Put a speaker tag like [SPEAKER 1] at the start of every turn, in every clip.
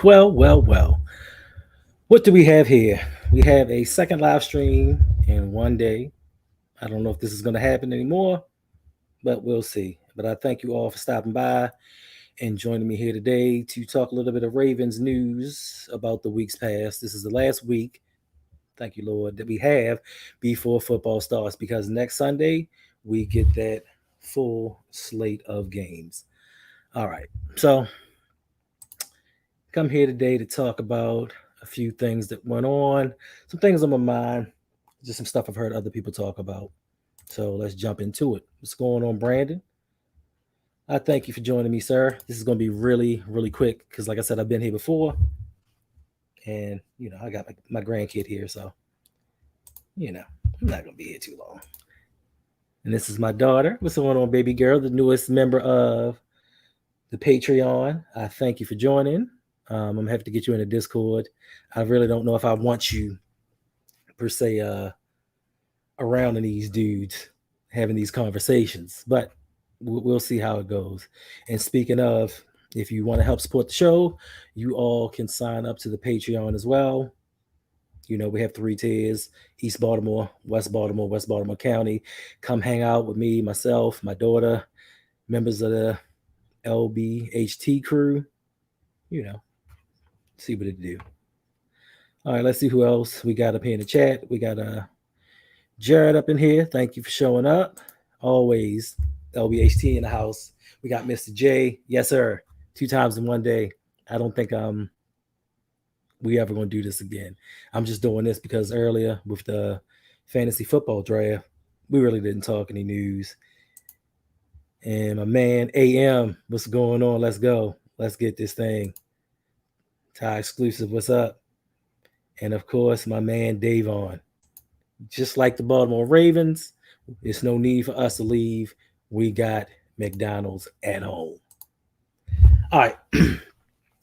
[SPEAKER 1] Well. What do we have here? We have a second live stream in one day. I don't know if this is going to happen anymore, but we'll see. But I thank you all for stopping by and joining me here today to talk a little bit of Ravens news about the weeks past. This is the last week, thank you, Lord, that we have before football starts because next Sunday we get that full slate of games. All right. So come here today to talk about a few things that went on, some things on my mind, just some stuff I've heard other people talk about. So let's jump into it. What's going on, Brandon? I thank you for joining me, sir. This is going to be really quick because, like I said, I've been here before, and I got my grandkid here, so I'm not going to be here too long. And this is my daughter. What's going on, baby girl? The newest member of the Patreon. I thank you for joining. I'm gonna have to get you in a Discord. I really don't know if I want you per se around these dudes having these conversations, but we'll see how it goes. And speaking of, if you want to help support the show, you all can sign up to the Patreon as well. We have 3 tiers: East Baltimore, West Baltimore, West Baltimore County. Come hang out with me, myself, my daughter, members of the LBHT crew. See what it do. All right, let's see who else we got up here in the chat. We got Jared up in here. Thank you for showing up. Always LBHT in the house. We got Mr. J. Yes, sir. 2 times in one day. I don't think we ever gonna do this again. I'm just doing this because earlier with the fantasy football draft, we really didn't talk any news. And my man AM, what's going on? Let's go. Let's get this thing. Ty exclusive, what's up? And of course, my man Davon. Just like the Baltimore Ravens, there's no need for us to leave. We got McDonald's at home. All right.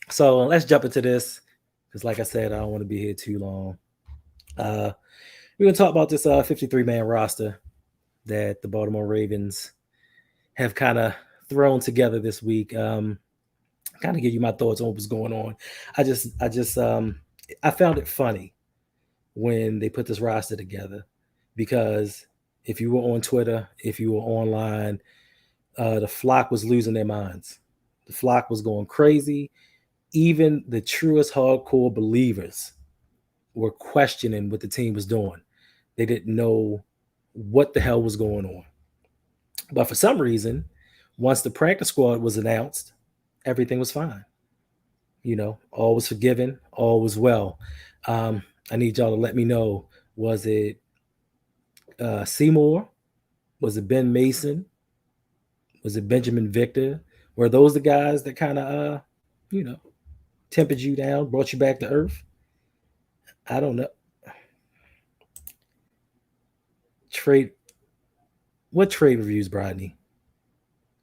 [SPEAKER 1] So let's jump into this. Because like I said, I don't want to be here too long. We're going to talk about this 53-man roster that the Baltimore Ravens have kind of thrown together this week. Kind of give you my thoughts on what was going on. I found it funny when they put this roster together because if you were on Twitter, if you were online, the flock was losing their minds. The flock was going crazy. Even the truest hardcore believers were questioning what the team was doing. They didn't know what the hell was going on. But for some reason, once the practice squad was announced, everything was fine. All was forgiven, all was well. I need y'all to let me know, was it Seymour? Was it Ben Mason? Was it Benjamin Victor? Were those the guys that kind of, tempered you down, brought you back to earth? I don't know. Trade. What trade reviews, Brodney?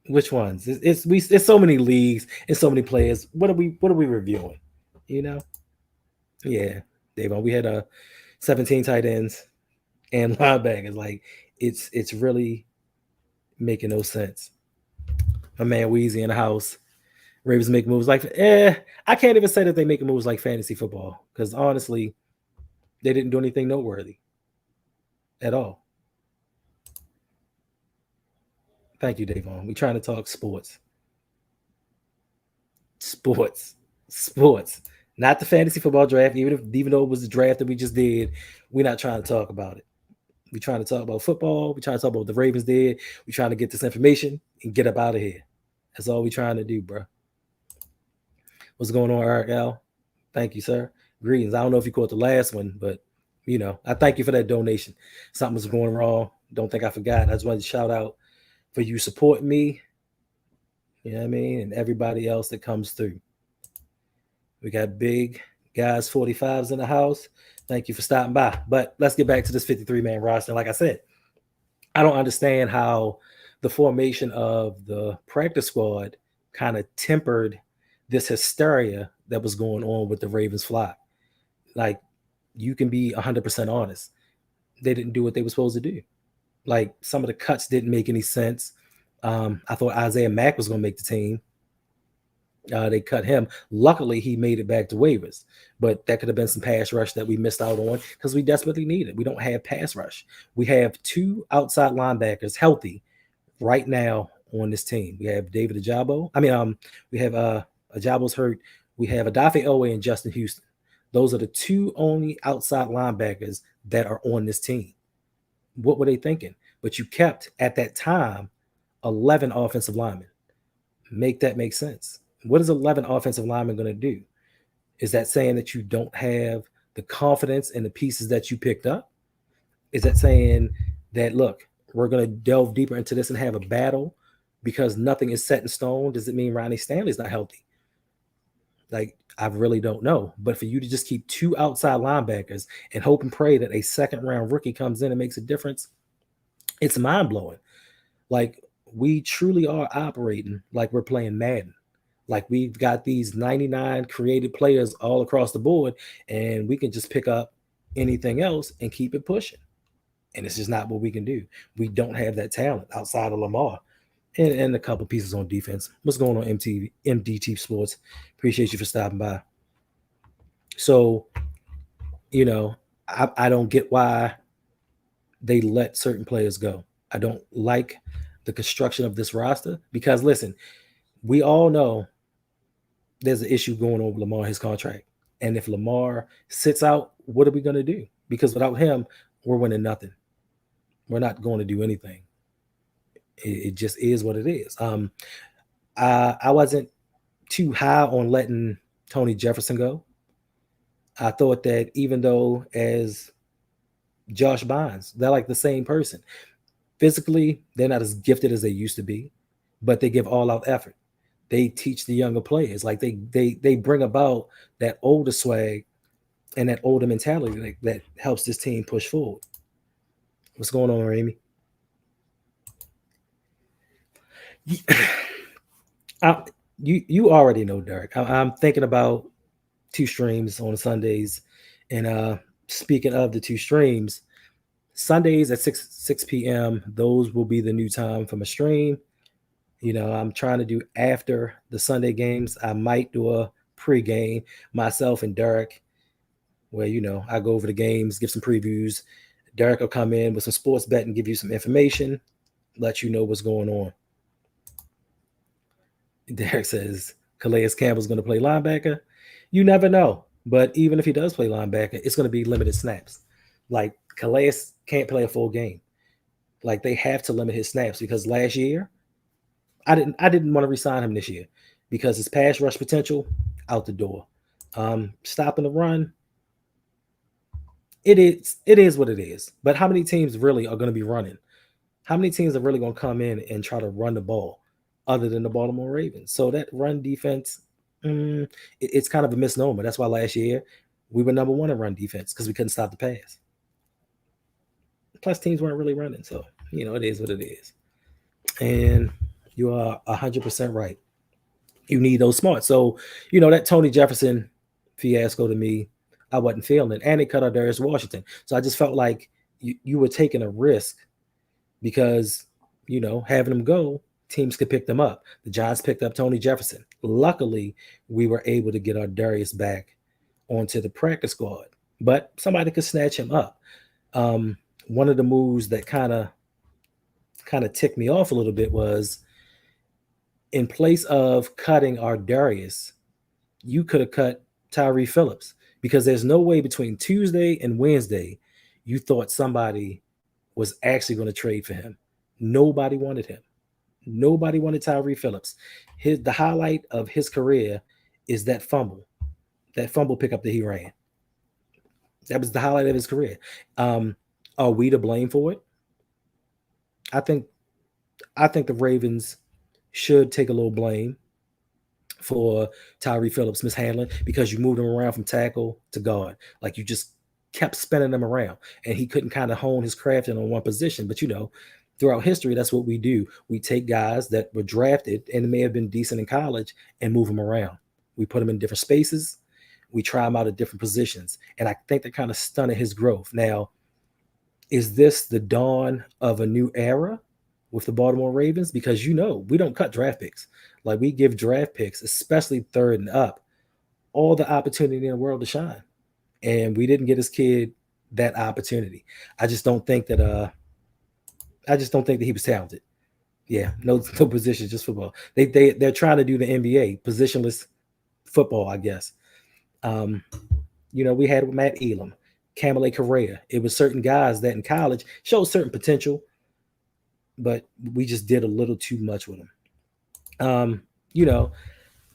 [SPEAKER 1] Which ones? It's so many leagues and so many players. What are we reviewing? Yeah, Davon. We had 17 tight ends and linebackers. Like it's really making no sense. My man Weezy in the house. Ravens make moves like I can't even say that they make moves like fantasy football because honestly, they didn't do anything noteworthy at all. Thank you, Davon. We're trying to talk sports. Sports. Not the fantasy football draft. Even though it was the draft that we just did, we're not trying to talk about it. We're trying to talk about football. We're trying to talk about what the Ravens did. We're trying to get this information and get up out of here. That's all we're trying to do, bro. What's going on, Eric Al? Thank you, sir. Greetings. I don't know if you caught the last one, but I thank you for that donation. Something was going wrong. Don't think I forgot. I just wanted to shout out for you supporting me. You know what I mean? And everybody else that comes through. We got big guys 45s in the house. Thank you for stopping by. But let's get back to this 53-man roster. Like I said, I don't understand how the formation of the practice squad kind of tempered this hysteria that was going on with the Ravens flock. Like, you can be 100% honest. They didn't do what they were supposed to do. Like, some of the cuts didn't make any sense. I thought Isaiah Mack was going to make the team. They cut him. Luckily, he made it back to waivers, but that could have been some pass rush that we missed out on because we desperately need it. We don't have pass rush. We have two outside linebackers healthy right now on this team. We have David Ajabo. We have Ajabo's hurt. We have Adafe Owe and Justin Houston. Those are the two only outside linebackers that are on this team. What were they thinking? But you kept at that time 11 offensive linemen. Make that make sense. What is 11 offensive linemen going to do? Is that saying that you don't have the confidence in the pieces that you picked up? Is that saying that, look, we're going to delve deeper into this and have a battle because nothing is set in stone? Does it mean Ronnie Stanley's not healthy? Like, I really don't know. But for you to just keep two outside linebackers and hope and pray that a second round rookie comes in and makes a difference, it's mind blowing. Like, we truly are operating like we're playing Madden. Like, we've got these 99 created players all across the board, and we can just pick up anything else and keep it pushing. And it's just not what we can do. We don't have that talent outside of Lamar and a couple pieces on defense. What's going on, MDT Sports? Appreciate you for stopping by. So, I don't get why they let certain players go. I don't like the construction of this roster because, listen, we all know there's an issue going on with Lamar, his contract. And if Lamar sits out, what are we going to do? Because without him, we're winning nothing. We're not going to do anything. It just is what it is. I wasn't too high on letting Tony Jefferson go. I thought that even though as Josh Bynes, they're like the same person. Physically, they're not as gifted as they used to be, but they give all out effort. They teach the younger players. Like they bring about that older swag and that older mentality that helps this team push forward. What's going on, Amy? You already know, Derek. I'm thinking about two streams on Sundays, and speaking of the two streams, Sundays at 6 p.m. Those will be the new time for my stream. I'm trying to do after the Sunday games. I might do a pregame, myself and Derek, where I go over the games, give some previews. Derek will come in with some sports bet and give you some information, let you know what's going on. Derek says Calais Campbell's going to play linebacker. You never know. But even if he does play linebacker, it's going to be limited snaps. Like, Calais can't play a full game. Like, they have to limit his snaps because last year, I didn't want to resign him this year because his pass rush potential out the door. Stopping the run, it is what it is. But how many teams really are going to be running? How many teams are really going to come in and try to run the ball other than the Baltimore Ravens? So that run defense, it's kind of a misnomer. That's why last year we were number one in run defense because we couldn't stop the pass. Plus, teams weren't really running. So, it is what it is. And you are 100% right. You need those smarts. So, that Tony Jefferson fiasco to me, I wasn't feeling. And they cut out Darius Washington. So I just felt like you were taking a risk because, having them go, teams could pick them up. The Giants picked up Tony Jefferson. Luckily, we were able to get our Darius back onto the practice squad. But somebody could snatch him up. One of the moves that kind of ticked me off a little bit was, in place of cutting our Darius, you could have cut Tyree Phillips because there's no way between Tuesday and Wednesday you thought somebody was actually going to trade for him. Nobody wanted him. Nobody wanted Tyree Phillips. The highlight of his career is that fumble pickup that he ran. That was the highlight of his career. Are we to blame for it? I think the Ravens should take a little blame for Tyree Phillips mishandling because you moved him around from tackle to guard. Like, you just kept spinning him around and he couldn't kind of hone his craft in on one position. But, throughout history, that's what we do. We take guys that were drafted and may have been decent in college and move them around. We put them in different spaces. We try them out at different positions. And I think that kind of stunted his growth. Now, is this the dawn of a new era with the Baltimore Ravens? Because we don't cut draft picks. Like we give draft picks, especially third and up, all the opportunity in the world to shine. And we didn't get his kid that opportunity. I just don't think that I just don't think that he was talented. Yeah, no position, just football. They're trying to do the NBA positionless football, I guess. Um, we had Matt Elam, Kamale Correa. It was certain guys that in college showed certain potential, but we just did a little too much with them. You know,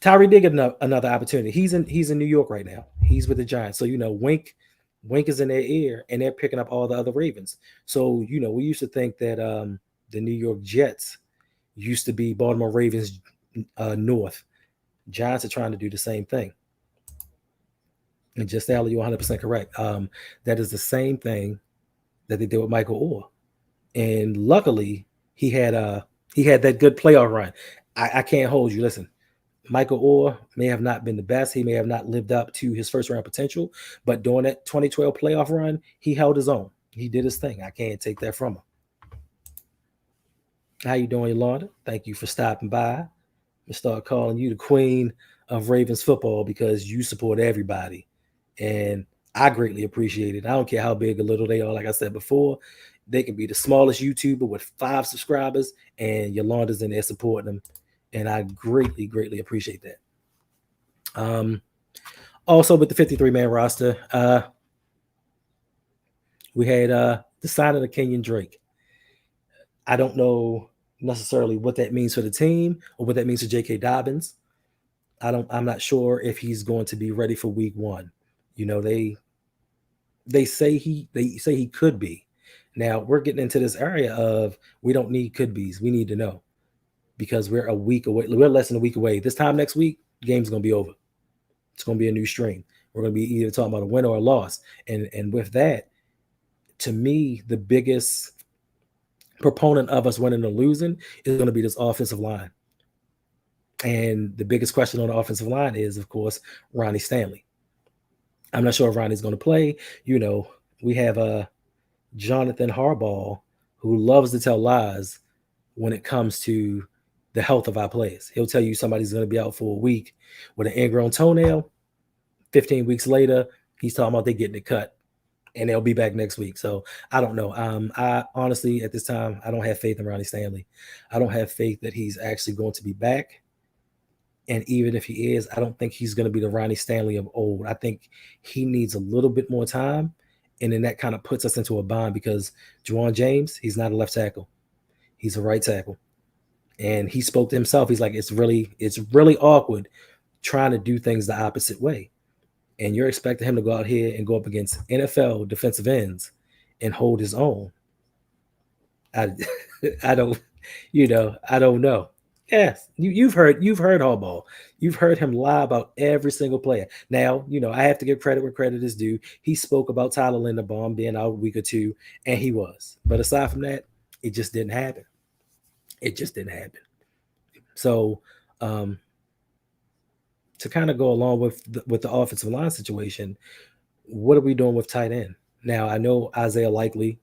[SPEAKER 1] Tyree did get another opportunity. He's in New York right now. He's with the Giants. So Wink is in their ear, and they're picking up all the other Ravens. So we used to think that the New York Jets used to be Baltimore Ravens North. Giants are trying to do the same thing. And just Allie, you're 100% correct. That is the same thing that they did with Michael Orr. And luckily, he had he had that good playoff run. I can't hold you. Listen, Michael Orr may have not been the best. He may have not lived up to his first round potential, but during that 2012 playoff run, he held his own. He did his thing. I can't take that from him. How you doing, Yolanda? Thank you for stopping by. I'm start calling you the queen of Ravens football because you support everybody, and I greatly appreciate it. I don't care how big or little they are. Like I said before, they can be the smallest YouTuber with 5 subscribers, and Yolanda's in there supporting them, and I greatly appreciate that. Also with the 53-man roster, we had the signing of Kenyon Drake. I don't know necessarily what that means for the team or what that means for J.K. Dobbins. I'm not sure if he's going to be ready for week 1. They say he could be. Now we're getting into this area of we don't need could be's. We need to know because we're a week away. We're less than a week away. This time next week, game's gonna be over. It's gonna be a new stream. We're gonna be either talking about a win or a loss. And with that, to me, the biggest proponent of us winning or losing is going to be this offensive line. And the biggest question on the offensive line is, of course, Ronnie Stanley. I'm not sure if Ronnie's going to play. We have Jonathan Harbaugh who loves to tell lies when it comes to the health of our players. He'll tell you somebody's going to be out for a week with an ingrown toenail. 15 weeks later, he's talking about they getting it cut and they'll be back next week. So I don't know. I honestly, at this time, I don't have faith in Ronnie Stanley. I don't have faith that he's actually going to be back. And even if he is, I don't think he's going to be the Ronnie Stanley of old. I think he needs a little bit more time. And then that kind of puts us into a bind because Juwan James, he's not a left tackle. He's a right tackle. And he spoke to himself. He's like, it's really awkward trying to do things the opposite way. And you're expecting him to go out here and go up against NFL defensive ends and hold his own. I don't, I don't know. Yes, you've heard Harbaugh. You've heard him lie about every single player. Now, I have to give credit where credit is due. He spoke about Tyler Linderbaum being out a week or two, and he was. But aside from that, it just didn't happen. It just didn't happen. So, to kind of go along with the offensive line situation, what are we doing with tight end? Now, I know Isaiah Likely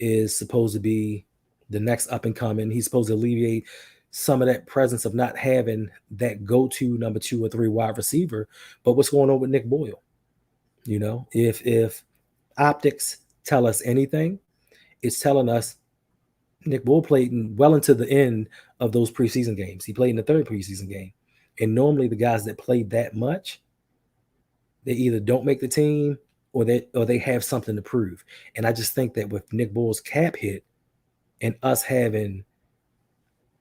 [SPEAKER 1] is supposed to be the next up and coming. He's supposed to alleviate some of that presence of not having that go-to number 2 or 3 wide receiver. But what's going on with Nick Boyle? If optics tell us anything, it's telling us Nick Boyle played well into the end of those preseason games. He played in the 3rd preseason game. And normally the guys that play that much, they either don't make the team or they have something to prove. And I just think that with Nick Boyle's cap hit and us having,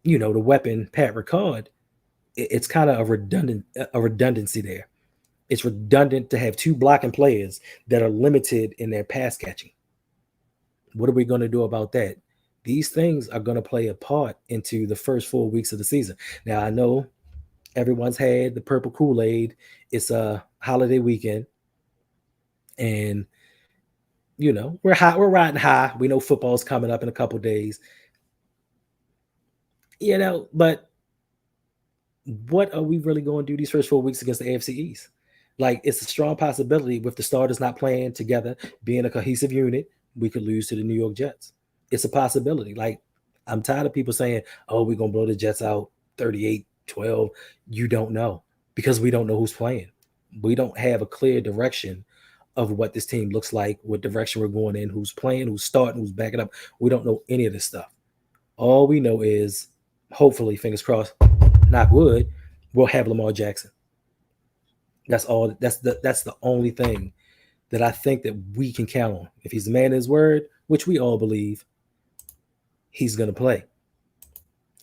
[SPEAKER 1] the weapon Pat Ricard, it's kind of a redundancy there. It's redundant to have 2 blocking players that are limited in their pass catching. What are we going to do about that? These things are going to play a part into the first 4 weeks of the season. Now, I know everyone's had the purple Kool-Aid. It's a holiday weekend. And, we're hot. We're riding high. We know football's coming up in a couple days. But what are we really going to do these first 4 weeks against the AFC East? Like, it's a strong possibility with the starters not playing together, being a cohesive unit, we could lose to the New York Jets. It's a possibility. Like, I'm tired of people saying, oh, we're going to blow the Jets out 38 12. You don't know because we don't know who's playing. We don't have a clear direction of what this team looks like, what direction we're going in, who's playing, who's starting, who's backing up. We don't know any of this stuff. All we know is, hopefully, fingers crossed, knock wood, we'll have Lamar Jackson. That's all. That's the only thing that I think that we can count on. If he's a man of his word, which we all believe, he's gonna play.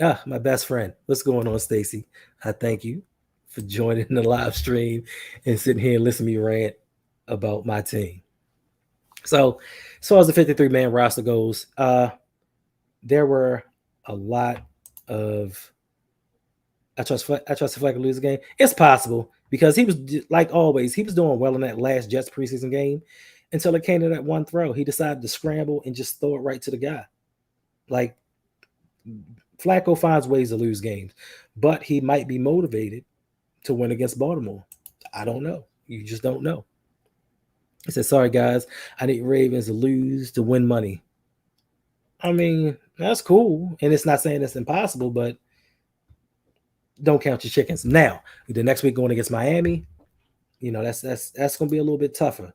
[SPEAKER 1] My best friend. What's going on, Stacy? I thank you for joining the live stream and sitting here and listening to me rant about my team. So, as far as the 53-man roster goes, there were a lot of. I trust Fleck to lose the game. It's possible because he was, like always, he was doing well in that last Jets preseason game until it came to that one throw. He decided to scramble and just throw it right to the guy. Like, Flacco finds ways to lose games, but he might be motivated to win against Baltimore. I don't know. You just don't know. He said, sorry, guys. I need Ravens to lose to win money. I mean, that's cool. And it's not saying it's impossible, but don't count your chickens. Now, the next week going against Miami, that's going to be a little bit tougher.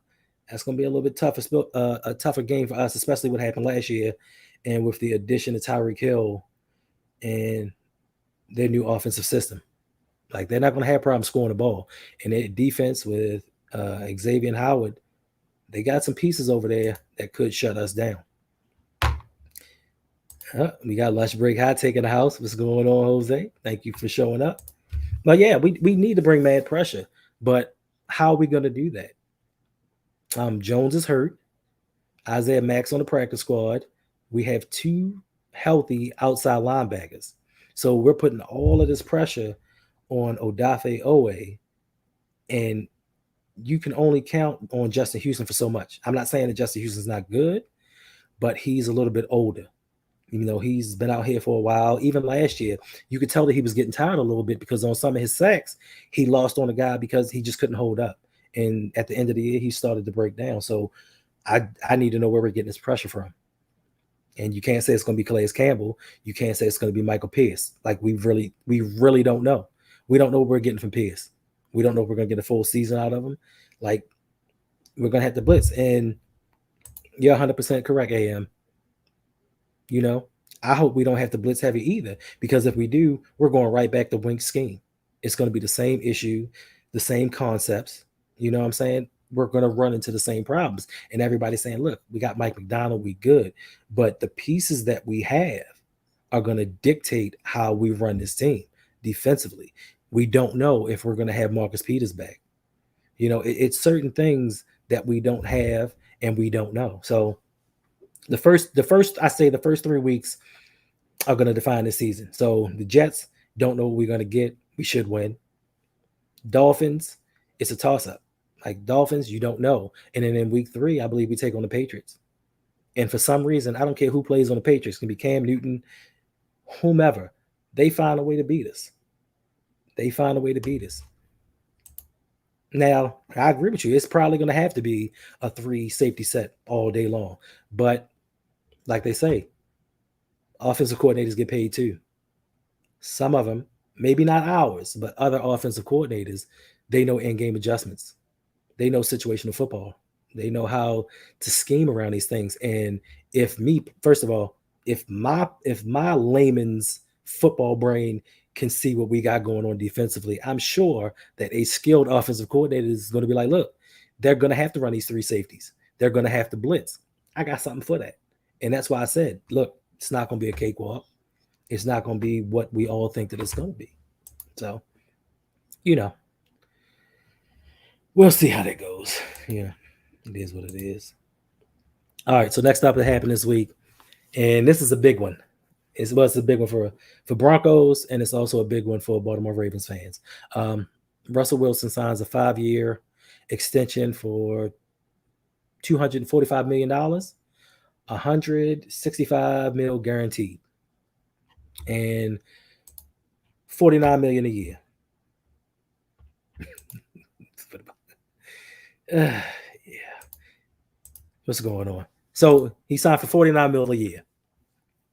[SPEAKER 1] That's going to be a little bit tougher, a tougher game for us, especially what happened last year, and with the addition of Tyreek Hill and their new offensive system. Like, they're not going to have problems scoring the ball. And their defense with Xavier Howard, they got some pieces over there that could shut us down. We got Lunch Break Hot Take in the house. What's going on, Jose? Thank you for showing up. But yeah, we need to bring mad pressure. But how are we going to do that? Jones is hurt. Isaiah Max on the practice squad. We have 2 healthy outside linebackers. So we're putting all of this pressure on Odafe Owe, and you can only count on Justin Houston for so much. I'm not saying that Justin Houston's not good, but he's a little bit older. He's been out here for a while. Even last year, you could tell that he was getting tired a little bit because on some of his sacks, he lost on a guy because he just couldn't hold up. And at the end of the year, he started to break down. So I need to know where we're getting this pressure from. And you can't say it's going to be Calais Campbell. You can't say it's going to be Michael Pierce. Like, we really don't know. We don't know what we're getting from Pierce. We don't know if we're going to get a full season out of him. Like, we're going to have to blitz. And you're 100% correct, AM. I hope we don't have to blitz heavy either, because if we do, we're going right back to Wink scheme. It's going to be the same issue, the same concepts. You know what I'm saying? We're going to run into the same problems. And everybody's saying, look, we got Mike McDonald, we good. But the pieces that we have are going to dictate how we run this team defensively. We don't know if we're going to have Marcus Peters back. It's certain things that we don't have and we don't know. So the first 3 weeks are going to define this season. So the Jets don't know what we're going to get. We should win. Dolphins, it's a toss-up. Like, Dolphins, you don't know. And then in week 3, I believe we take on the Patriots. And for some reason, I don't care who plays on the Patriots. It can be Cam Newton, whomever. They find a way to beat us. Now, I agree with you. It's probably going to have to be a 3 safety set all day long. But like they say, offensive coordinators get paid too. Some of them, maybe not ours, but other offensive coordinators, they know in-game adjustments. They know situational football. They know how to scheme around these things. And if my layman's football brain can see what we got going on defensively, I'm sure that a skilled offensive coordinator is going to be like, look, they're going to have to run these 3 safeties. They're going to have to blitz. I got something for that. And that's why I said, look, it's not going to be a cakewalk. It's not going to be what we all think that it's going to be. So, we'll see how that goes. Yeah, it is what it is. All right, so next up that happened this week, and this is a big one. It's a big one for Broncos, and it's also a big one for Baltimore Ravens fans. Russell Wilson signs a 5-year extension for $245 million, $165 million guaranteed, and $49 million a year. Yeah. What's going on? So he signed for $49 million a year.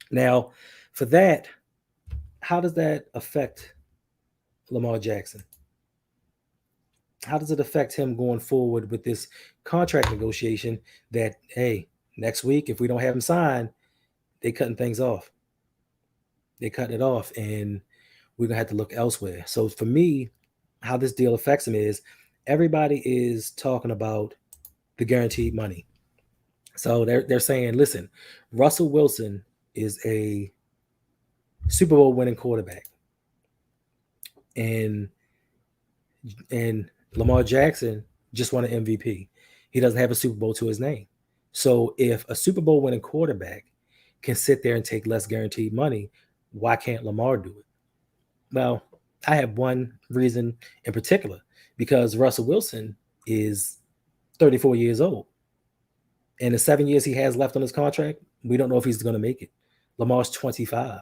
[SPEAKER 1] Now, for that, how does that affect Lamar Jackson? How does it affect him going forward with this contract negotiation that, hey, next week, if we don't have him signed, they cutting things off. They cut it off, and we're gonna have to look elsewhere. So for me, how this deal affects him is everybody is talking about the guaranteed money. So they're saying, listen, Russell Wilson is a Super Bowl winning quarterback, and and Lamar Jackson just won an MVP. He doesn't have a Super Bowl to his name. So if a Super Bowl winning quarterback can sit there and take less guaranteed money, why can't Lamar do it? Well, I have one reason in particular because Russell Wilson is 34 years old. In the 7 years he has left on his contract, we don't know if he's going to make it. Lamar's 25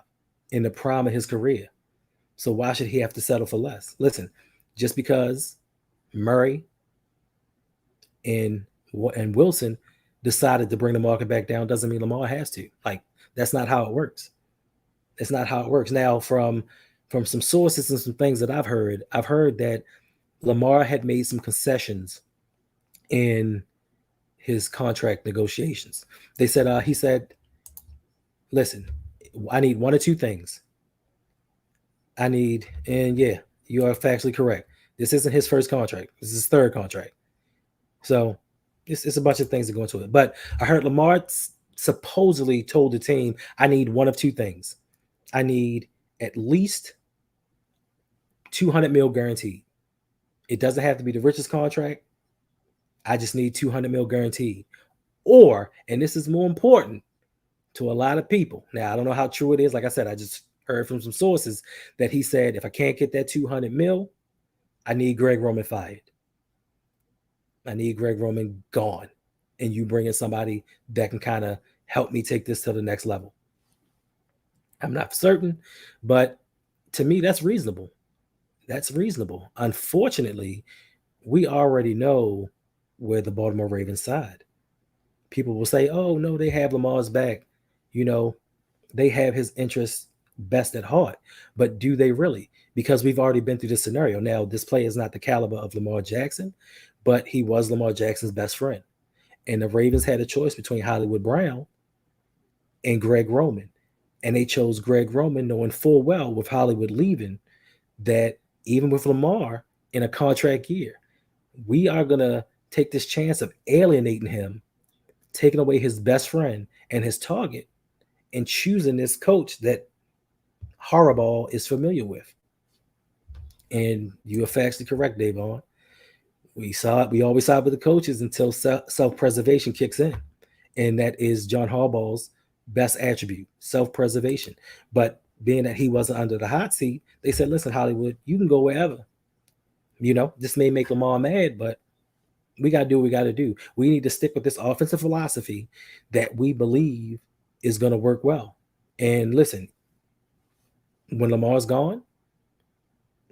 [SPEAKER 1] in the prime of his career. So why should he have to settle for less? Listen, just because Murray and Wilson decided to bring the market back down doesn't mean Lamar has to. Like, that's not how it works. That's not how it works. Now, from some sources and some things that I've heard that Lamar had made some concessions in his contract negotiations. They said he said, listen, I need one or two things. And yeah, you are factually correct. This isn't his first contract. This is his third contract. So it's a bunch of things that go into it. But I heard Lamar supposedly told the team, I need one of two things. I need at least 200 mil guaranteed. It doesn't have to be the richest contract. I just need 200 mil guaranteed. Or, and this is more important to a lot of people. Now, I don't know how true it is. Like I said, I just heard from some sources that he said, if I can't get that 200 mil, I need Greg Roman fired. I need Greg Roman gone. And you bring in somebody that can kind of help me take this to the next level. I'm not certain, but to me, that's reasonable. That's reasonable. Unfortunately, we already know where the Baltimore Ravens side. People will say, oh, no, they have Lamar's back. You know, they have his interests best at heart. But do they really? Because we've already been through this scenario. Now, this player is not the caliber of Lamar Jackson, but he was Lamar Jackson's best friend. And the Ravens had a choice between Hollywood Brown and Greg Roman. And they chose Greg Roman, knowing full well with Hollywood leaving that even with Lamar in a contract year, we are going to take this chance of alienating him, taking away his best friend and his target, and choosing this coach that Harbaugh is familiar with. And you are factually correct, Davon. We always saw it with the coaches until self-preservation kicks in. And that is John Harbaugh's best attribute, self-preservation. But being that he wasn't under the hot seat, they said, listen, Hollywood, you can go wherever. You know, this may make Lamar mad, but we got to do what we got to do. We need to stick with this offensive philosophy that we believe is going to work well. And listen, when Lamar's gone,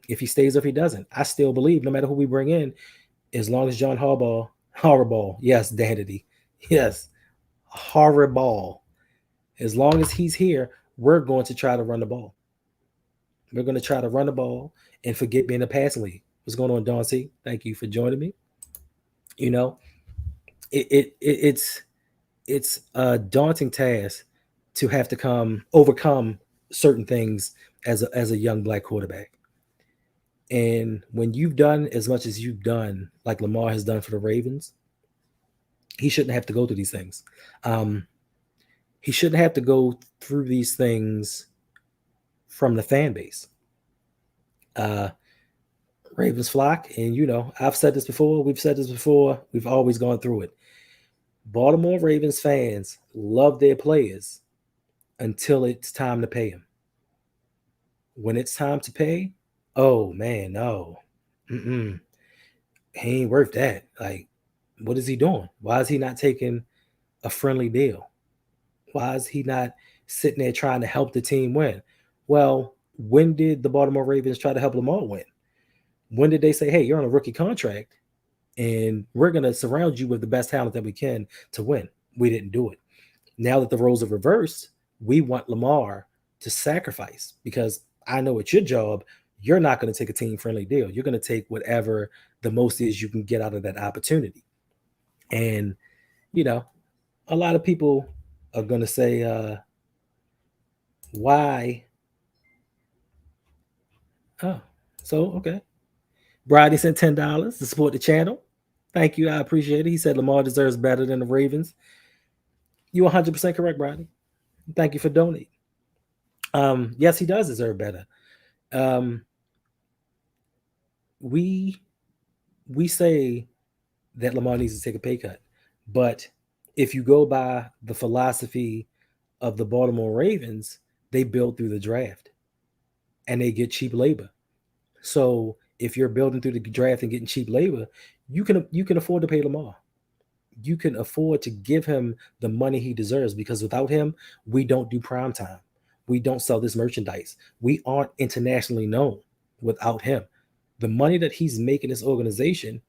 [SPEAKER 1] if he stays or if he doesn't, I still believe no matter who we bring in, as long as John Harbaugh, yes, Danity, yes, Harbaugh, as long as he's here, we're going to try to run the ball. We're going to try to run the ball and forget being a passing league. What's going on, Don C? Thank you for joining me. You know, it's a daunting task to have to overcome certain things as a young black quarterback. And when you've done as much as you've done, like Lamar has done for the Ravens, he shouldn't have to go through these things. He shouldn't have to go through these things from the fan base. Ravens flock, and you know, I've said this before, we've always gone through it. Baltimore Ravens fans love their players until it's time to pay them. When it's time to pay, oh man, no. He ain't worth that. Like, what is he doing? Why is he not taking a friendly deal? Why is he not sitting there trying to help the team win? Well, when did the Baltimore Ravens try to help Lamar win? When did they say, hey, you're on a rookie contract and we're going to surround you with the best talent that we can to win? We didn't do it. Now that the roles are reversed, we want Lamar to sacrifice, because I know it's your job. you're not going to take a team friendly deal. You're going to take whatever the most is you can get out of that opportunity. And, you know, a lot of people are going to say, why? Oh, so, okay. Brady sent $10 to support the channel. Thank you. I appreciate it. He said Lamar deserves better than the Ravens. You 100% correct, Brady. Thank you for donating. Yes, he does deserve better. Um, we we say that Lamar needs to take a pay cut, but if you go by the philosophy of the Baltimore Ravens, they build through the draft and they get cheap labor. So if you're building through the draft and getting cheap labor, you can afford to pay Lamar. You can afford to give him the money he deserves because without him, we don't do prime time. We don't sell this merchandise. We aren't internationally known without him. The money that he's making this organization,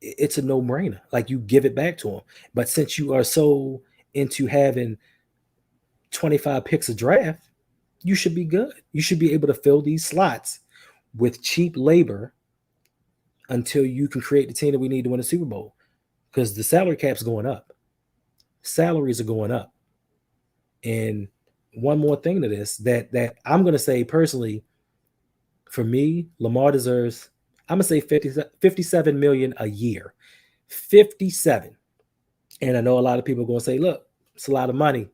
[SPEAKER 1] it's a no-brainer. Like you give it back to him. But since you are so into having 25 picks a draft, you should be good. You should be able to fill these slots with cheap labor until you can create the team that we need to win a Super Bowl. Because the salary cap's going up. Salaries are going up. And one more thing to this that I'm going to say personally, for me, Lamar deserves, I'm going to say 57 million a year. 57. And I know a lot of people are going to say, look, it's a lot of money.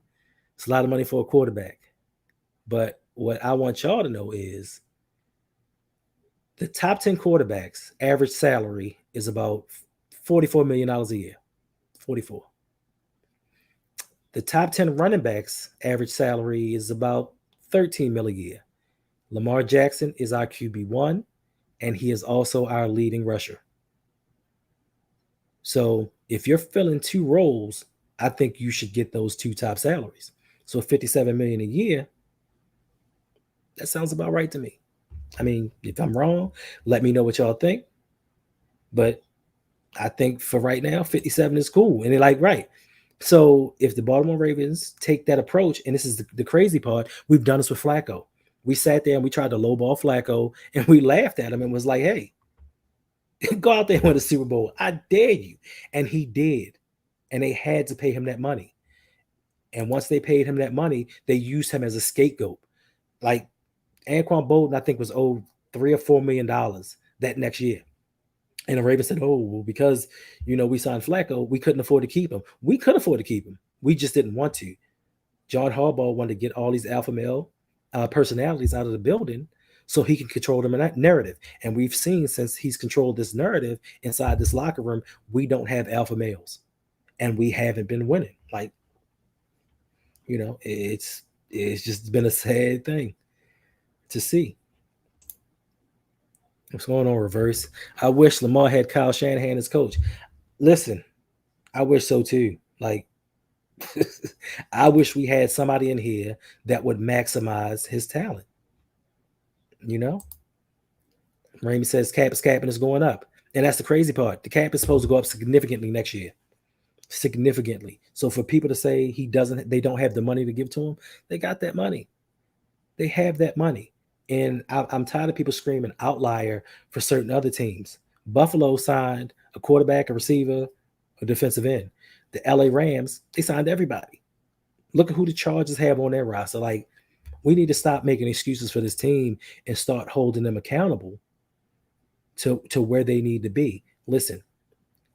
[SPEAKER 1] It's a lot of money for a quarterback. But what I want y'all to know is the top 10 quarterbacks average salary is about $44 million a year. 44. The top 10 running backs average salary is about 13 million a year. Lamar Jackson is our QB1, and he is also our leading rusher. So if you're filling two roles, I think you should get those two top salaries. So 57 million a year, that sounds about right to me. I mean, if I'm wrong, let me know what y'all think. But I think for right now, 57 is cool. And they're like, right. So if the Baltimore Ravens take that approach, and this is the crazy part, we've done this with Flacco. We sat there and we tried to lowball Flacco and we laughed at him and was like, hey, go out there and win a Super Bowl. I dare you. And he did. And they had to pay him that money. And once they paid him that money, they used him as a scapegoat. Like Anquan Bolden, I think, was owed $3 or $4 million that next year. And the Ravens said, oh, well, because, we signed Flacco, we couldn't afford to keep him. We could afford to keep him. We just didn't want to. John Harbaugh wanted to get all these alpha male personalities out of the building so he can control the narrative. And we've seen since he's controlled this narrative inside this locker room, we don't have alpha males. And we haven't been winning. Like, it's just been a sad thing to see. What's going on, Reverse? I wish Lamar had Kyle Shanahan as coach. Listen, I wish so too. Like, I wish we had somebody in here that would maximize his talent. Ramey says cap is going up. And that's the crazy part. The cap is supposed to go up significantly next year. Significantly. So for people to say they don't have the money to give to him, they got that money. They have that money. And I'm tired of people screaming outlier for certain other teams. Buffalo signed a quarterback, a receiver, a defensive end. The LA Rams, they signed everybody. Look at who the Chargers have on their roster. Like, we need to stop making excuses for this team and start holding them accountable to where they need to be. Listen,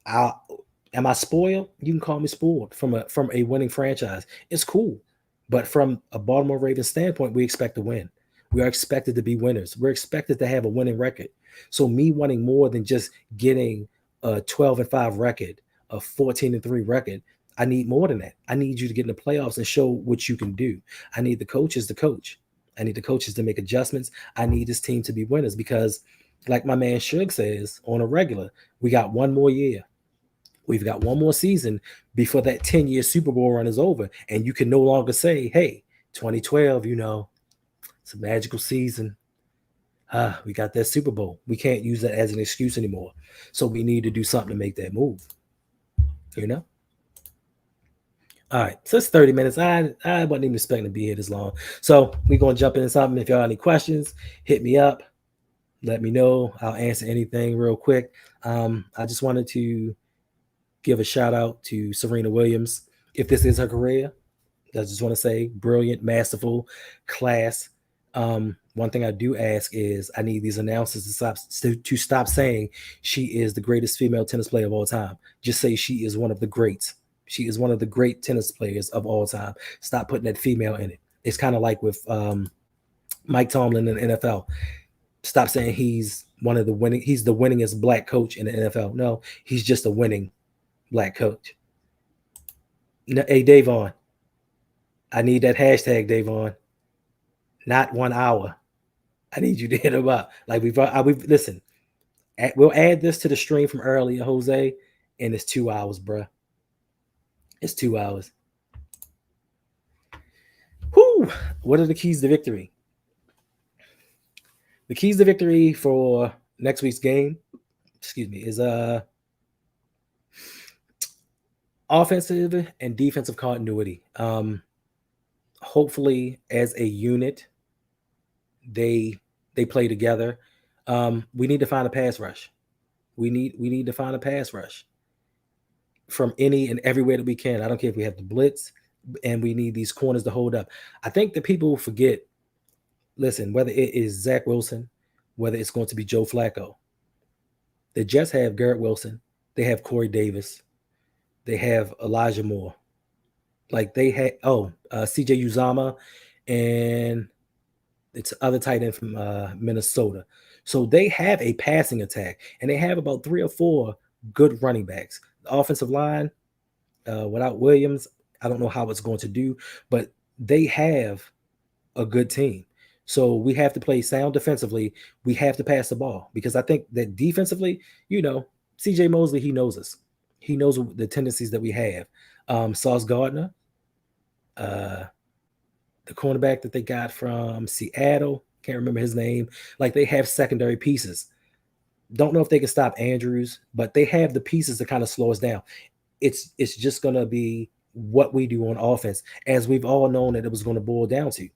[SPEAKER 1] am I spoiled? You can call me spoiled from a winning franchise. It's cool. But from a Baltimore Ravens standpoint, we expect to win. We are expected to be winners. We're expected to have a winning record. So me wanting more than just getting a 12-5 record, a 14-3 record, I need more than that. I need you to get in the playoffs and show what you can do. I need the coaches to coach. I need the coaches to make adjustments. I need this team to be winners because, like my man Shug says on a regular, we got one more year. We've got one more season before that 10-year Super Bowl run is over. And you can no longer say, hey, 2012, it's a magical season. We got that Super Bowl. We can't use that as an excuse anymore. So we need to do something to make that move. All right, so it's 30 minutes. I wasn't even expecting to be here this long. So we're gonna jump into something. If y'all have any questions, hit me up. Let me know. I'll answer anything real quick. I just wanted to give a shout out to Serena Williams. If this is her career, I just want to say brilliant, masterful, class. One thing I do ask is I need these announcers to stop saying she is the greatest female tennis player of all time. Just say she is one of the greats. She is one of the great tennis players of all time. Stop putting that female in it. It's kind of like with Mike Tomlin in the NFL. Stop saying he's one of the winning. He's the winningest black coach in the NFL. No, he's just a winning black coach. No, hey, Davon, I need that hashtag, Davon. Not 1 hour. I need you to hit him up. Like we've listen. We'll add this to the stream from earlier, Jose, and it's 2 hours, bruh. It's 2 hours. Whoo! What are the keys to victory? The keys to victory for next week's game, is offensive and defensive continuity. Hopefully, as a unit, they play together. We need to find a pass rush. We need to find a pass rush from any and everywhere that we can. I don't care if we have to blitz, and we need these corners to hold up. I think that people forget. Listen, whether it is Zach Wilson, whether it's going to be Joe Flacco, the Jets have Garrett Wilson, they have Corey Davis, they have Elijah Moore, like they had CJ Uzama, and it's other tight end from Minnesota. So they have a passing attack, and they have about 3 or 4 good running backs. The offensive line, without Williams, I don't know how it's going to do, but they have a good team. So we have to play sound defensively. We have to pass the ball because I think that defensively, CJ Mosley, he knows us. He knows the tendencies that we have. Sauce Gardner, the cornerback that they got from Seattle, can't remember his name. Like they have secondary pieces. Don't know if they can stop Andrews, but they have the pieces to kind of slow us down. It's just going to be what we do on offense, as we've all known that it was going to boil down to.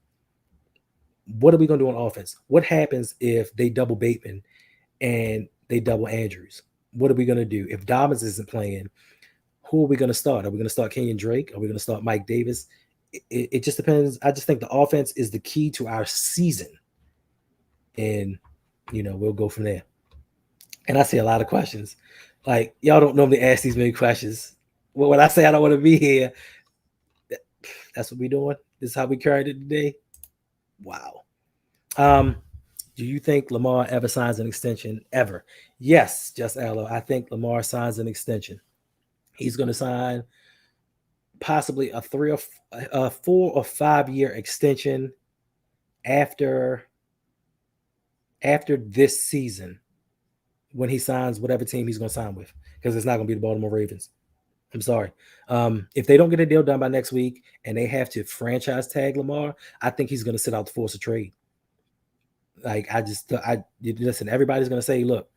[SPEAKER 1] What are we going to do on offense? What happens if they double Bateman and they double Andrews? What are we going to do? If Dobbins isn't playing, who are we going to start? Are we going to start Kenyon Drake? Are we going to start Mike Davis? It just depends. I just think the offense is the key to our season. And, we'll go from there. And I see a lot of questions. Like, y'all don't normally ask these many questions. Well, when I say I don't want to be here, that's what we're doing. This is how we carried it today. Wow. Do you think Lamar ever signs an extension? Ever? Yes, just Allo. I think Lamar signs an extension. He's going to sign possibly a 4 or 5 year extension after this season, when he signs whatever team he's going to sign with, because it's not going to be the Baltimore Ravens. I'm sorry. If they don't get a deal done by next week and they have to franchise tag Lamar, I think he's going to sit out the force of trade. Like, listen, everybody's going to say, look,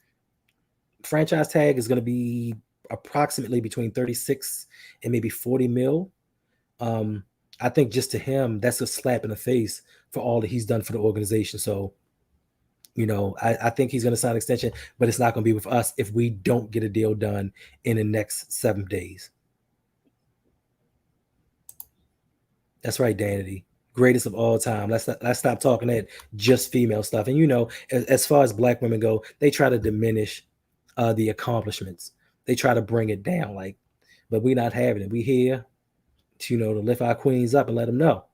[SPEAKER 1] franchise tag is going to be approximately between 36 and maybe 40 mil. I think just to him, that's a slap in the face for all that he's done for the organization. So, I think he's going to sign an extension, but it's not going to be with us if we don't get a deal done in the next 7 days. That's right, Danity. Greatest of all time. Let's stop talking that just female stuff. And as far as black women go, they try to diminish the accomplishments. They try to bring it down, but we're not having it. We here to lift our queens up and let them know.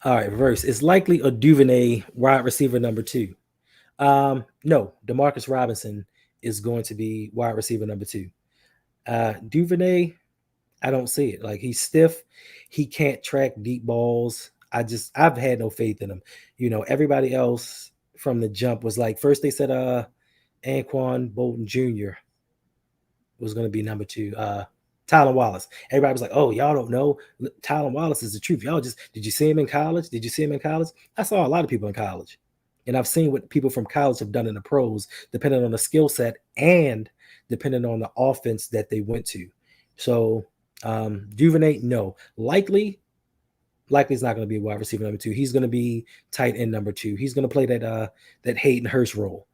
[SPEAKER 1] All right, reverse. It's likely a Duvernay wide receiver number 2. No, Demarcus Robinson is going to be wide receiver number 2. Duvernay, I don't see it. Like, he's stiff. He can't track deep balls. I've had no faith in him. Everybody else from the jump was like, first they said Anquan Bolton Jr. was going to be number 2. Tylan Wallace. Everybody was like, oh, y'all don't know. Tylan Wallace is the truth. Did you see him in college? I saw a lot of people in college. And I've seen what people from college have done in the pros, depending on the skill set and depending on the offense that they went to. So Duvernay, no. Likely is not going to be a wide receiver number 2. He's going to be tight end number 2. He's going to play that Hayden Hurst role,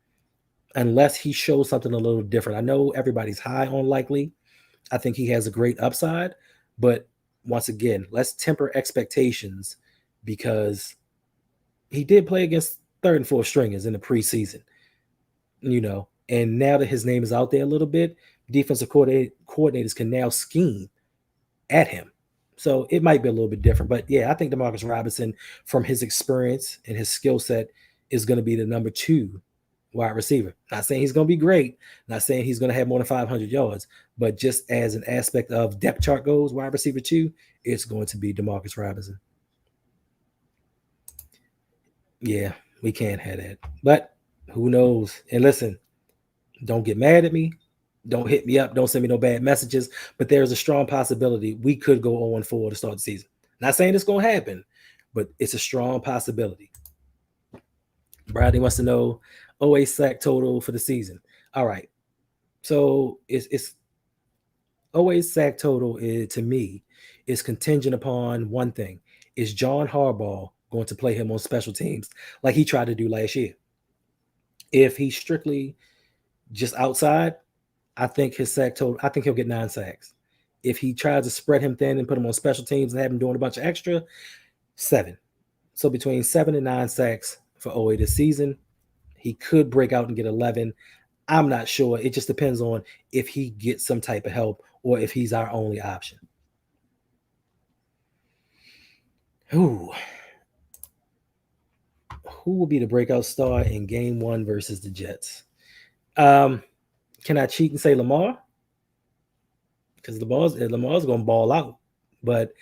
[SPEAKER 1] unless he shows something a little different. I know everybody's high on Likely. I think he has a great upside, but once again, let's temper expectations because he did play against third and fourth stringers in the preseason, and now that his name is out there a little bit, defensive coordinators can now scheme at him. So it might be a little bit different. But yeah, I think Demarcus Robinson, from his experience and his skill set, is going to be the number 2 wide receiver. Not saying he's going to be great, not saying he's going to have more than 500 yards, but just as an aspect of depth chart goes, wide receiver 2, it's going to be Demarcus Robinson. Yeah, we can't have that. But who knows? And listen, don't get mad at me. Don't hit me up. Don't send me no bad messages. But there's a strong possibility we could go 0-4 to start the season. Not saying it's going to happen, but it's a strong possibility. Bradley wants to know OA sack total for the season. All right. So it's OA sack total to me is contingent upon one thing. Is John Harbaugh going to play him on special teams like he tried to do last year? If he's strictly just outside, I think his sack total, I think he'll get 9 sacks. If he tries to spread him thin and put him on special teams and have him doing a bunch of extra, 7. So between 7 and 9 sacks for OA this season. He could break out and get 11. I'm not sure. It just depends on if he gets some type of help or if he's our only option. Who will be the breakout star in game 1 versus the Jets? Can I cheat and say Lamar? Because Lamar's going to ball out. But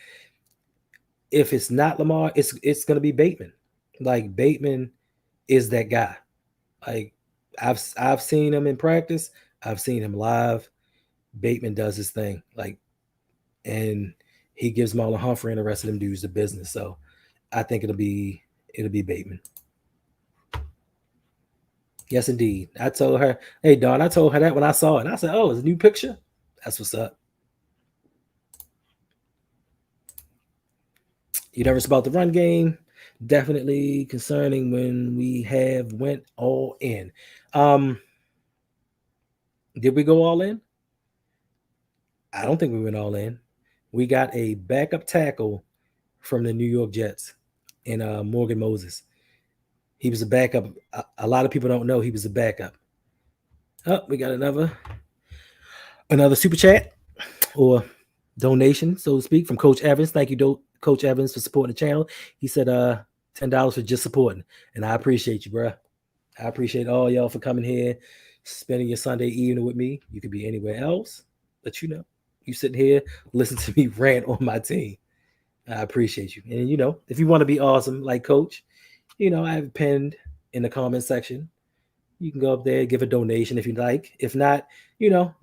[SPEAKER 1] if it's not Lamar, it's going to be Bateman. Like, Bateman is that guy. Like, I've seen him in practice. I've seen him live. Bateman does his thing. Like, and he gives Marlon Humphrey and the rest of them dudes the business. So I think it'll be Bateman. Yes, indeed. I told her, hey, Dawn, I told her that when I saw it. I said, oh, it's a new picture? That's what's up. You nervous about the run game? Definitely concerning when we have went all in. Did we go all in? I don't think we went all in. We got a backup tackle from the New York Jets in Morgan Moses. He was a backup. A lot of people don't know he was a backup. Oh, we got another super chat or donation, so to speak, from Coach Evans. Thank you, Coach Evans, for supporting the channel. He said $10 for just supporting, and I appreciate you, bro. I appreciate all y'all for coming here, spending your Sunday evening with me. You could be anywhere else, but you sitting here, listen to me rant on my team. I appreciate you. And if you want to be awesome like Coach, I have pinned in the comment section. You can go up there, give a donation if you like. If not,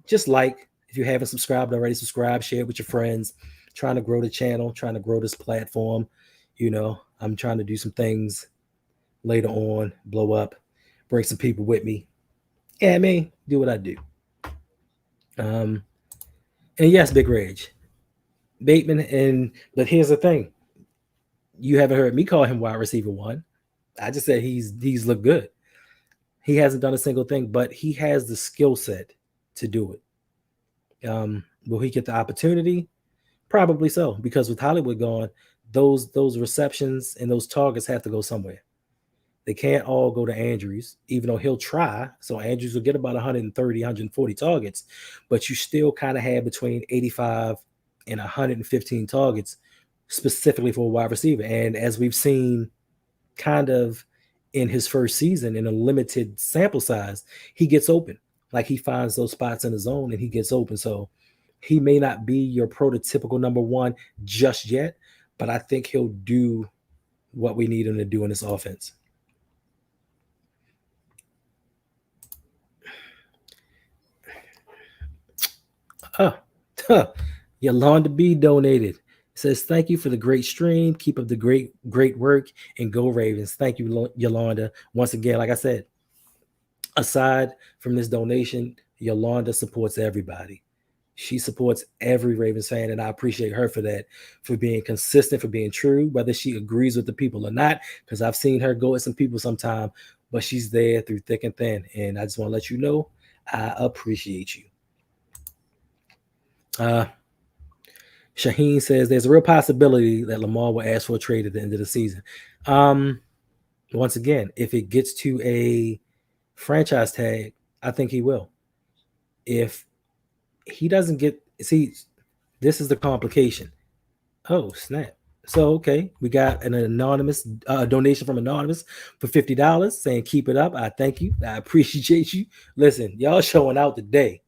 [SPEAKER 1] just like. If you haven't subscribed already, subscribe, share it with your friends. Trying to grow the channel, trying to grow this platform. I'm trying to do some things later on, blow up, bring some people with me. Yeah, do what I do. And yes, Big Rage. Bateman, but here's the thing. You haven't heard me call him wide receiver 1. I just said he's looked good. He hasn't done a single thing, but he has the skill set to do it. Will he get the opportunity? Probably so, because with Hollywood gone, those receptions and those targets have to go somewhere. They can't all go to Andrews, even though he'll try. So Andrews will get about 130, 140 targets, but you still kind of have between 85 and 115 targets specifically for a wide receiver. And as we've seen kind of in his first season in a limited sample size, he gets open. Like, he finds those spots in the zone and he gets open. So he may not be your prototypical number 1 just yet, but I think he'll do what we need him to do in this offense. Yolanda B donated. Says, thank you for the great stream. Keep up the great work, and go Ravens. Thank you, Yolanda. Once again, like I said, aside from this donation, Yolanda supports everybody. She supports every Ravens fan, and I appreciate her for that, for being consistent, for being true, whether she agrees with the people or not, because I've seen her go at some people sometime, but she's there through thick and thin. And I just want to let you know, I appreciate you. Uh, Shaheen says there's a real possibility that Lamar will ask for a trade at the end of the season. Um, Once again, if it gets to a franchise tag, I think he will. If he doesn't get, see, this is the complication. Oh, snap. So, okay, we got an anonymous donation from Anonymous for $50 saying, keep it up. I thank you. I appreciate you. Listen, y'all showing out today.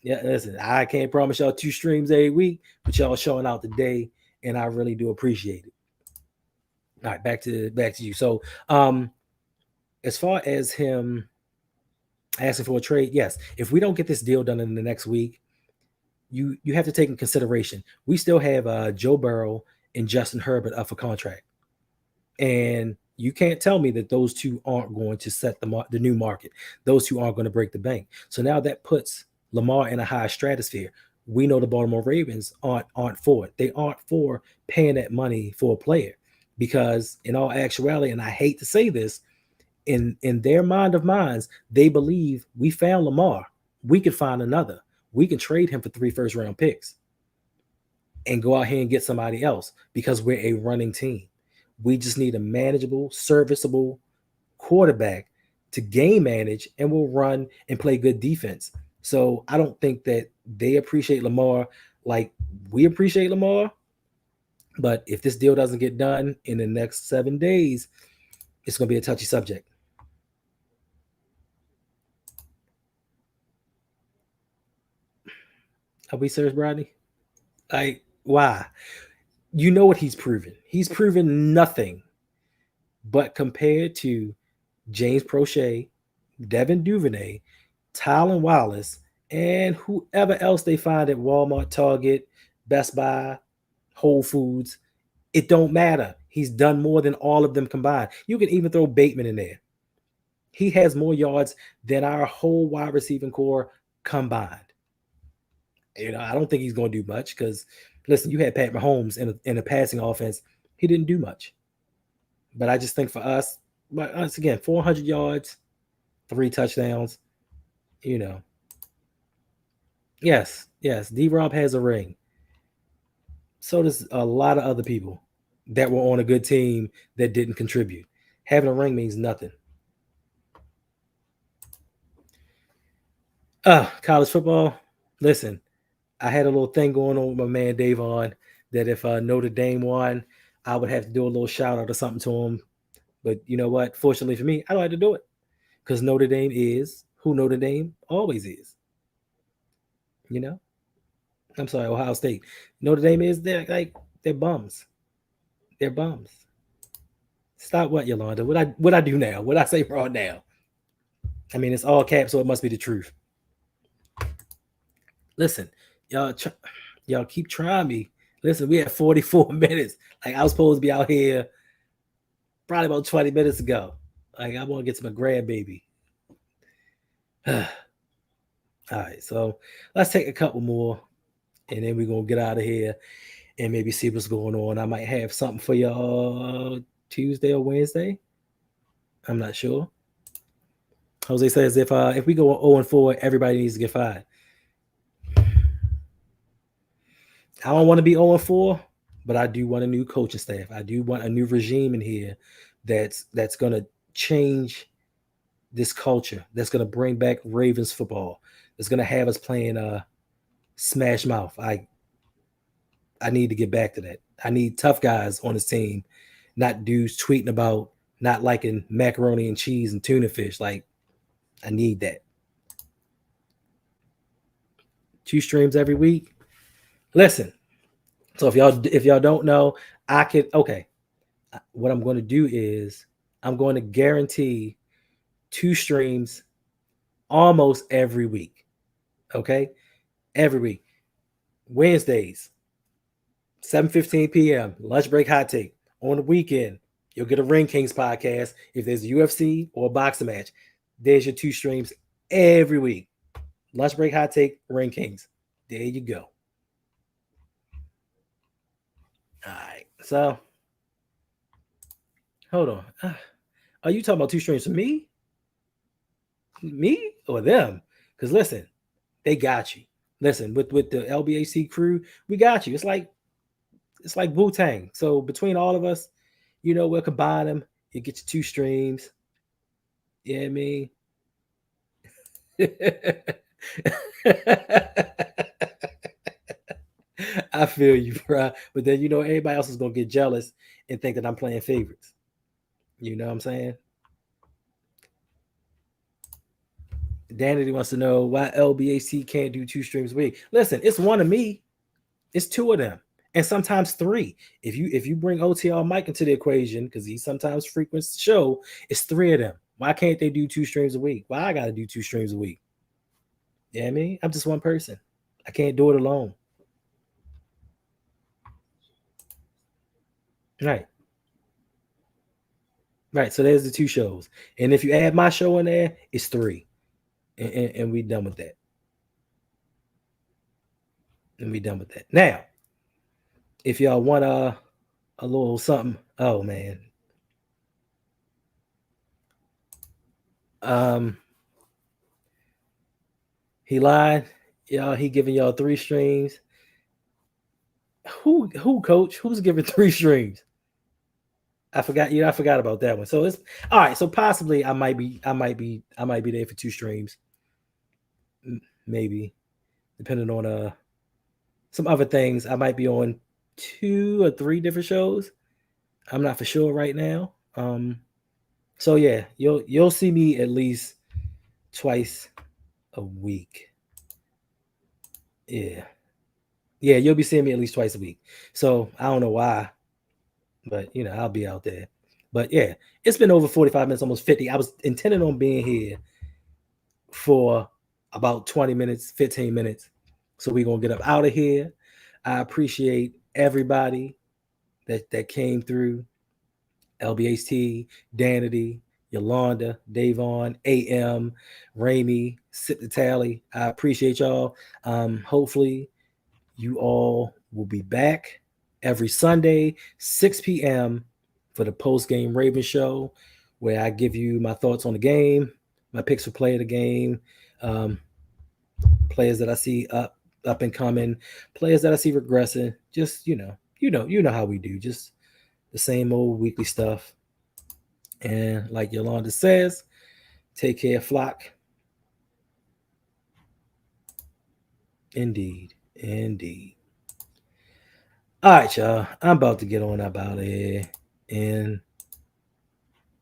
[SPEAKER 1] Yeah, listen, I can't promise y'all 2 streams every week, but y'all showing out today, and I really do appreciate it. All right, back to you. So, as far as him asking for a trade, yes, if we don't get this deal done in the next week, you have to take in consideration we still have Joe Burrow and Justin Herbert up for contract, and you can't tell me that those two aren't going to set the new market. Those two aren't going to break the bank. So now that puts Lamar in a high stratosphere. We know the Baltimore Ravens aren't for it. They aren't for paying that money for a player, because in all actuality, and I hate to say this, in their mind of minds, they believe we found Lamar, we could find another. We can trade him for 3 first-round picks and go out here and get somebody else because we're a running team. We just need a manageable, serviceable quarterback to game manage, and we'll run and play good defense. So I don't think that they appreciate Lamar like we appreciate Lamar. But if this deal doesn't get done in the next 7 days, it's going to be a touchy subject. Are we serious, Rodney? Like, why? You know what he's proven. He's proven nothing. But compared to James Prochet, Devin Duvernay, Tylen Wallace, and whoever else they find at Walmart, Target, Best Buy, Whole Foods, it don't matter. He's done more than all of them combined. You can even throw Bateman in there. He has more yards than our whole wide receiving core combined. I don't think he's going to do much because, listen, you had Pat Mahomes in a passing offense. He didn't do much. But I just think for us, but once again, 400 yards, 3 touchdowns, Yes, D-Rob has a ring. So does a lot of other people that were on a good team that didn't contribute. Having a ring means nothing. College football. Listen, I had a little thing going on with my man Davon that if Notre Dame won, I would have to do a little shout out or something to him. But you know what? Fortunately for me, I don't have to do it because Notre Dame is who Notre Dame always is. I'm sorry, Ohio State. Notre Dame is they're bums. They're bums. Stop what, Yolanda? What I do now? What I say wrong now? I mean, it's all caps, so it must be the truth. Listen, y'all keep trying me. Listen, we have 44 minutes. Like I was supposed to be out here probably about 20 minutes ago. Like I want to get to my grandbaby. All right, so let's take a couple more, and then we're gonna get out of here and maybe see what's going on. I might have something for you Tuesday or Wednesday. I'm not sure. Jose says if we go 0-4, everybody needs to get fired. I don't want to be 0-4, but I do want a new coaching staff. I do want a new regime in here that's going to change this culture. That's going to bring back Ravens football. That's going to have us playing smash mouth. I need to get back to that. I need tough guys on this team, not dudes tweeting about not liking macaroni and cheese and tuna fish. Like, I need that. 2 streams every week. Listen, so if y'all don't know, I could what I'm going to do is I'm going to guarantee 2 streams almost every week. Okay? Every week. Wednesdays, 7:15 p.m. lunch break hot take. On the weekend, you'll get a Ring Kings podcast. If there's a UFC or a boxing match, there's your 2 streams every week. Lunch break hot take, Ring Kings. There you go. All right. So hold on. Are you talking about 2 streams for me or them? Because listen, they got you. Listen, with the LBAC crew, we got you. It's like Wu Tang. So between all of us, we'll combine them. You get your 2 streams. Yeah, me. I feel you, bro. But then everybody else is gonna get jealous and think that I'm playing favorites. You know what I'm saying? Danity wants to know why LBAC can't do 2 streams a week. Listen, it's one of me. It's 2 of them, and sometimes 3. If you bring OTR Mike into the equation, because he sometimes frequents the show, it's 3 of them. Why can't they do 2 streams a week? Why I gotta do 2 streams a week? Yeah, I mean, I'm just one person. I can't do it alone. Right. Right. So there's the 2 shows. And if you add my show in there, it's 3. And we done with that. And we done with that. Now, if y'all want a little something, oh man. He lied. Y'all, he giving y'all 3 streams. Who coach? Who's giving 3 streams? I forgot. I forgot about that one. So it's all right. So possibly I might be there for 2 streams. Maybe. Depending on some other things. I might be on 2 or 3 different shows. I'm not for sure right now. So yeah, you'll see me at least twice a week. Yeah. Yeah, you'll be seeing me at least twice a week. So I don't know why, but I'll be out there. But yeah, it's been over 45 minutes, almost 50. I was intending on being here for about 20 minutes, 15 minutes. So we're gonna get up out of here. I appreciate everybody that came through. LBHT, Danity, Yolanda, Davon, AM, Ramey, Sip the Tally. I appreciate y'all. Hopefully you all will be back every Sunday, 6 p.m. for the post-game Raven show, where I give you my thoughts on the game, my picks for play of the game, players that I see up and coming, players that I see regressing. Just you know how we do. Just the same old weekly stuff. And like Yolanda says, take care, flock. Indeed. All right, y'all. I'm about to get on about it. And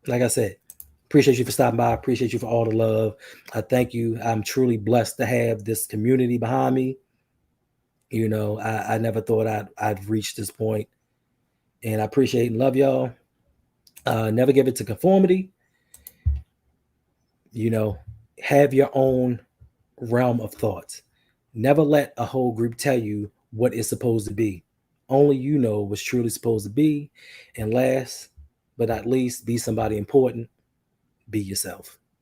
[SPEAKER 1] like I said, appreciate you for stopping by. Appreciate you for all the love. I thank you. I'm truly blessed to have this community behind me. I never thought I'd reach this point. And I appreciate and love y'all. Never give it to conformity. Have your own realm of thoughts. Never let a whole group tell you what it's supposed to be. Only you know what's truly supposed to be. And last but not least, be somebody important. Be yourself.